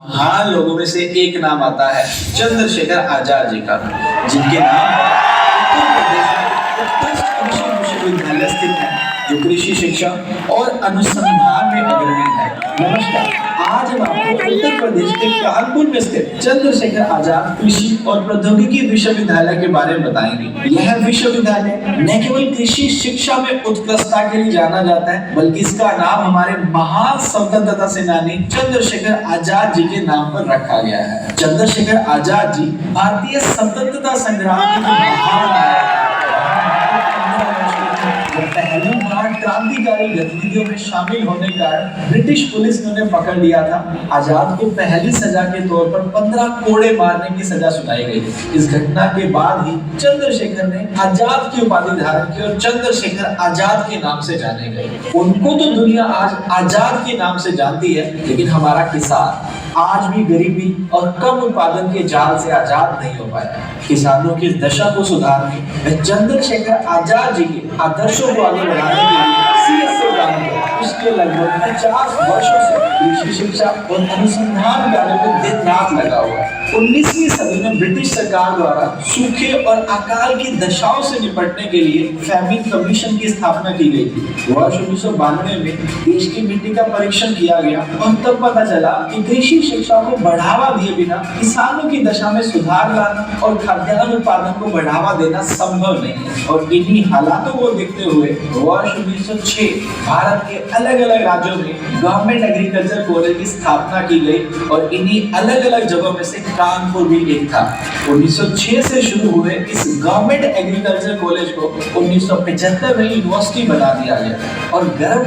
हाँ, लोगों में से एक नाम आता है चंद्रशेखर आजाद जी का, जिनके नाम पर उत्तर प्रदेश में उत्कृष्ट कृषि विश्वविद्यालय स्थित है, जो कृषि शिक्षा और अनुसंधान में अग्रणी है। नमस्कार, आज हम आपको उत्तर प्रदेश के कानपुर में स्थित चंद्रशेखर आजाद कृषि और प्रौद्योगिकी विश्वविद्यालय के बारे में बताएंगे। यह विश्वविद्यालय न केवल कृषि शिक्षा में उत्कृष्टता के लिए जाना जाता है, बल्कि इसका नाम हमारे महान स्वतंत्रता सेनानी चंद्रशेखर आजाद जी के नाम पर रखा गया है। चंद्रशेखर आजाद जी भारतीय स्वतंत्रता संग्राम के महान पहली बार क्रांतिकारी गतिविधियों में शामिल होने का ब्रिटिश पुलिस ने उन्हें पकड़ लिया था। आजाद को पहली सजा के तौर पर 15 कोड़े मारने की सजा सुनाई गई। इस घटना के बाद ही चंद्रशेखर ने आजाद की उपाधि धारण की और चंद्रशेखर आजाद के नाम से जाने गए। उनको तो दुनिया आज आजाद के नाम से जानती है, लेकिन हमारा किसान आज भी गरीबी और कम उत्पादन के जाल से आजाद नहीं हो पाया। किसानों की दशा को सुधारने व चंद्रशेखर आजाद जी के आदर्शों को आगे बढ़ाने के लिए सीएसए उसके लगभग 50 वर्षों से कृषि शिक्षा और अनुसंधान कार्य में दिन रात लगा हुआ है। 19वीं सदी में ब्रिटिश सरकार द्वारा सूखे और अकाल की दशाओं से निपटने के लिए फैमिन कमीशन की स्थापना की गई थी। वर्ष 1992 में देश की मिट्टी का परीक्षण किया गया और तब पता चला कि कृषि शिक्षा को बढ़ावा दिए बिना किसानों की दशा में सुधार लाना और खाद्यान्न उत्पादन को बढ़ावा देना संभव नहीं है। और इन्हीं हालातों को देखते हुए वर्ष 1906 भारत के अलग अलग राज्यों में गवर्नमेंट एग्रीकल्चर कॉलेज की स्थापना की गई और इन्हीं अलग अलग जगहों में से कानपुर भी एक था। 1906 से शुरू हुए इस गवर्नमेंट एग्रीकल्चर कॉलेज को 1975 में यूनिवर्सिटी बना दिया गया। और गर्व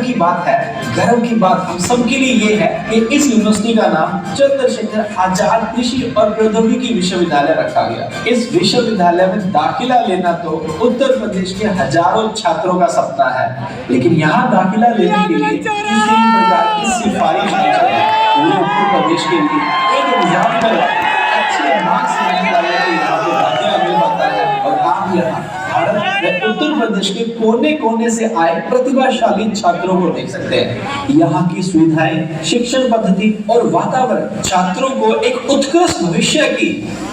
की बात हम सबके लिए ये है कि इस यूनिवर्सिटी का नाम चंद्रशेखर आजाद कृषि और प्रौद्योगिकी विश्वविद्यालय रखा गया। इस विश्वविद्यालय में दाखिला लेना तो उत्तर प्रदेश के हजारों छात्रों का सपना है, लेकिन यहाँ दाखिला लेने के लिए किसी प्रकार की सिफारिश नहीं चाहिए। पूरे उत्तर प्रदेश के लिए एक एग्जाम्पल अच्छे मार्क्स लाने वाले को यहाँ पे दाखिला मिल पाता है। और आप यहाँ भारत व उत्तर प्रदेश के कोने कोने से आए प्रतिभाशाली छात्रों को देख सकते हैं। यहाँ की सुविधाएं, शिक्षण पद्धति और वातावरण छात्रों को एक उत्कृष्ट भविष्य की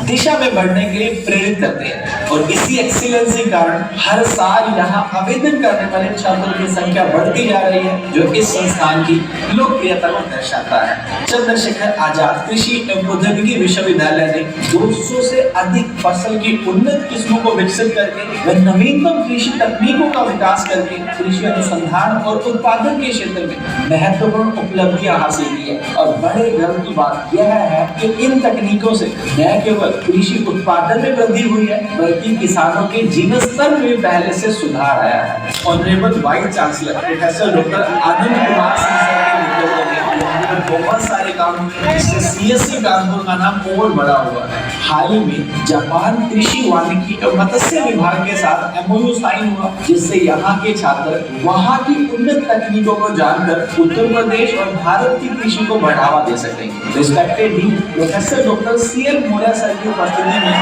दिशा में बढ़ने के लिए प्रेरित करते हैं। और इसी एक्सीलेंस के कारण हर साल यहाँ आवेदन करने वाले छात्रों की संख्या बढ़ती जा रही है, जो इस संस्थान की लोकप्रियता को दर्शाता है। चंद्रशेखर आजाद कृषि एवं प्रौद्योगिकी विश्वविद्यालय ने 200 से अधिक फसल की उन्नत किस्मों को विकसित करके व नवीनतम कृषि तकनीकों का विकास करके कृषि अनुसंधान और उत्पादन के क्षेत्र में महत्वपूर्ण उपलब्धियां हासिल की है। और बड़े गर्व की बात यह है कि इन तकनीकों से न केवल कृषि उत्पादन में वृद्धि हुई है, बल्कि किसानों के जीवन स्तर में पहले से सुधार आया है। Honourable vice chancellor professor doctor Anand Kumar Singh sir के नेतृत्व में बहुत सारे काम हुए, जिससे सीएससी कानपुर का नाम और बड़ा हुआ है। हाल ही में जापान कृषि वानिकी और मत्स्य विभाग के साथ एमओयू साइन हुआ, जिससे यहाँ के छात्र वहाँ की उन्नत तकनीकों को जानकर उत्तर प्रदेश और भारत की कृषि को बढ़ावा दे सकेंगे। Respected dean professor doctor CL Maurya sir की उपस्थिति में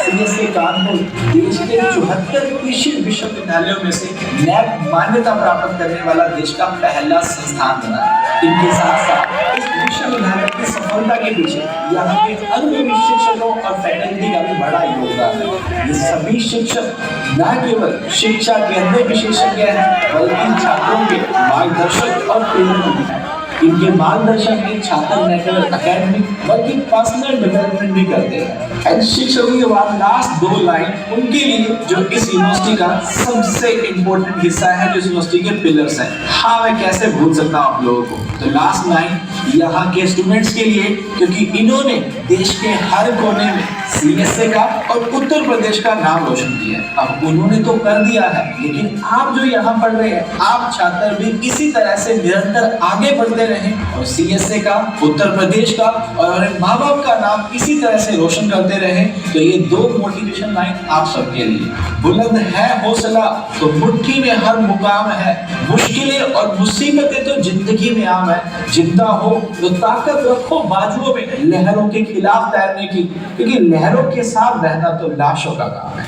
सीएससी कानपुर देश के 74 कृषि विश्वविद्यालयों में से नैक मान्यता प्राप्त करने वाला देश का पहला संस्थान बना। इनके साथ साथ इस विश्वविद्यालय की सफलता के पीछे यहाँ के अनुभवी शिक्षकों और फैकल्टी का भी बड़ा योगदान है। ये सभी शिक्षक न केवल शिक्षा के अंदर विशेषज्ञ हैं, बल्कि छात्रों के मार्गदर्शक और प्रेरक भी हैं। इनके मार्गदर्शन में छात्र न केवल एकेडमिक बल्कि पर्सनल डेवलपमेंट भी करते हैं। शिक्षकों के बाद लास्ट 2 लाइन उनके लिए जो इस यूनिवर्सिटी का सबसे इम्पोर्टेंट हिस्सा है, जो इस यूनिवर्सिटी के पिलर्स हैं। हाँ, मैं कैसे भूल सकता हूँ आप लोगों को। तो लास्ट लाइन यहाँ के स्टूडेंट्स के लिए, क्योंकि इन्होंने देश के हर कोने में सीएसए का और उत्तर प्रदेश का नाम रोशन किया है। अब उन्होंने तो कर दिया है, लेकिन आप जो यहाँ पढ़ रहे हैं, आप छात्र भी इसी तरह से निरंतर आगे बढ़ते रहें और सीएसए का, उत्तर प्रदेश का और हमारे माँ बाप का नाम इसी तरह से रोशन करते रहें। तो ये 2 मोटिवेशन लाइन आप सबके लिए। बुलंद है हौसला तो मुट्ठी में हर मुकाम है, मुश्किलें और मुसीबतें तो जिंदगी में आम है। जिंदा हो तो ताकत रखो बाजुओं में लहरों के खिलाफ तैरने की, क्योंकि लहरों के साथ रहना तो लाशों का काम है।